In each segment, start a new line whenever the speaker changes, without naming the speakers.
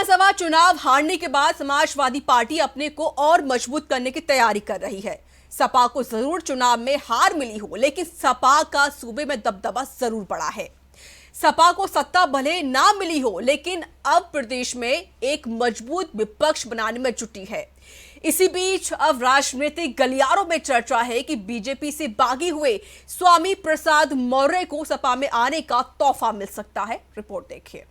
विधानसभा चुनाव हारने के बाद समाजवादी पार्टी अपने को और मजबूत करने की तैयारी कर रही है। सपा को जरूर चुनाव में हार मिली हो, लेकिन सपा का सूबे में दबदबा जरूर बढ़ा है। सपा को सत्ता भले ना मिली हो, लेकिन अब प्रदेश में एक मजबूत विपक्ष बनाने में जुटी है। इसी बीच अब राजनीतिक गलियारों में चर्चा है कि बीजेपी से बागी हुए स्वामी प्रसाद मौर्य को सपा में आने का तोहफा मिल सकता है। रिपोर्ट देखिए।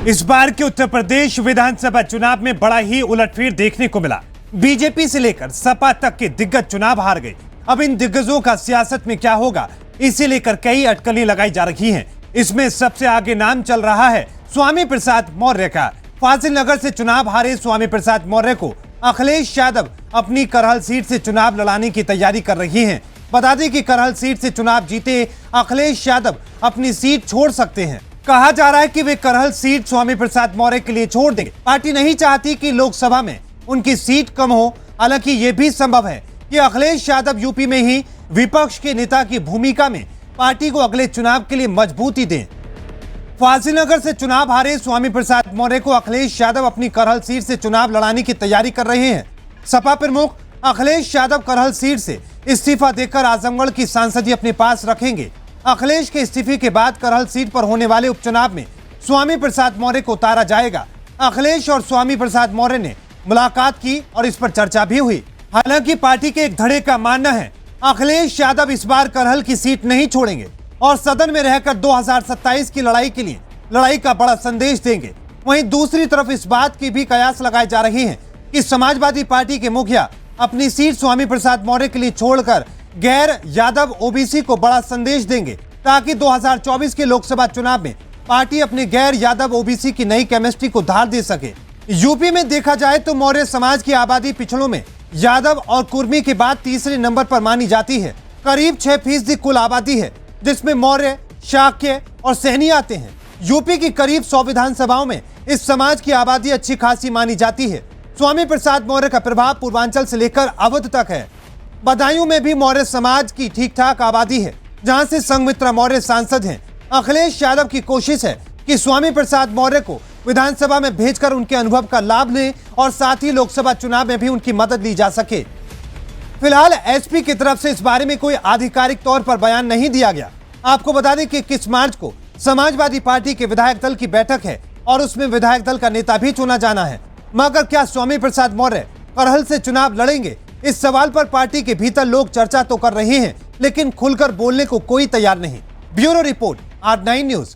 इस बार के उत्तर प्रदेश विधानसभा चुनाव में बड़ा ही उलटफेर देखने को मिला। बीजेपी से लेकर सपा तक के दिग्गज चुनाव हार गए। अब इन दिग्गजों का सियासत में क्या होगा, इसे लेकर कई अटकलें लगाई जा रही हैं। इसमें सबसे आगे नाम चल रहा है स्वामी प्रसाद मौर्य का। फाजिल नगर से चुनाव हारे स्वामी प्रसाद मौर्य को अखिलेश यादव अपनी करहल सीट से चुनाव लड़ाने की तैयारी कर रही हैं। बता दें कि करहल सीट से चुनाव जीते अखिलेश यादव अपनी सीट छोड़ सकते हैं। कहा जा रहा है कि वे करहल सीट स्वामी प्रसाद मौर्य के लिए छोड़ देंगे। पार्टी नहीं चाहती कि लोकसभा में उनकी सीट कम हो। हालांकि यह भी संभव है कि अखिलेश यादव यूपी में ही विपक्ष के नेता की भूमिका में पार्टी को अगले चुनाव के लिए मजबूती दें। फाजिल नगर से चुनाव हारे स्वामी प्रसाद मौर्य को अखिलेश यादव अपनी करहल सीट से चुनाव लड़ाने की तैयारी कर रहे हैं। सपा प्रमुख अखिलेश यादव करहल सीट से इस्तीफा देकर आजमगढ़ की सांसदी अपने पास रखेंगे। अखिलेश के इस्तीफे के बाद करहल सीट पर होने वाले उपचुनाव में स्वामी प्रसाद मौर्य को उतारा जाएगा। अखिलेश और स्वामी प्रसाद मौर्य ने मुलाकात की और इस पर चर्चा भी हुई। हालांकि पार्टी के एक धड़े का मानना है अखिलेश यादव इस बार करहल की सीट नहीं छोड़ेंगे और सदन में रहकर 2027 की लड़ाई के लिए लड़ाई का बड़ा संदेश देंगे। वहीं दूसरी तरफ इस बात की भी कयास लगाए जा रही है कि समाजवादी पार्टी के मुखिया अपनी सीट स्वामी प्रसाद मौर्य के लिए छोड़कर गैर यादव ओबीसी को बड़ा संदेश देंगे, ताकि 2024 के लोकसभा चुनाव में पार्टी अपने गैर यादव ओबीसी की नई केमिस्ट्री को धार दे सके। यूपी में देखा जाए तो मौर्य समाज की आबादी पिछड़ों में यादव और कुर्मी के बाद तीसरे नंबर पर मानी जाती है। करीब 6% कुल आबादी है, जिसमें मौर्य, शाक्य और सैनी आते हैं। यूपी की करीब 100 विधानसभाओं में इस समाज की आबादी अच्छी खासी मानी जाती है। स्वामी प्रसाद मौर्य का प्रभाव पूर्वांचल से लेकर अवध तक है। बदायूं में भी मौर्य समाज की ठीक ठाक आबादी है, जहां से संघमित्रा मौर्य सांसद हैं। अखिलेश यादव की कोशिश है कि स्वामी प्रसाद मौर्य को विधानसभा में भेजकर उनके अनुभव का लाभ लें और साथ ही लोकसभा चुनाव में भी उनकी मदद ली जा सके। फिलहाल एसपी की तरफ से इस बारे में कोई आधिकारिक तौर पर बयान नहीं दिया गया। आपको बता दें कि 21 मार्च को समाजवादी पार्टी के विधायक दल की बैठक है और उसमें विधायक दल का नेता भी चुना जाना है। मगर क्या स्वामी प्रसाद मौर्य करहल से चुनाव लड़ेंगे, इस सवाल पर पार्टी के भीतर लोग चर्चा तो कर रहे हैं, लेकिन खुलकर बोलने को कोई तैयार नहीं। Bureau report, R9 news.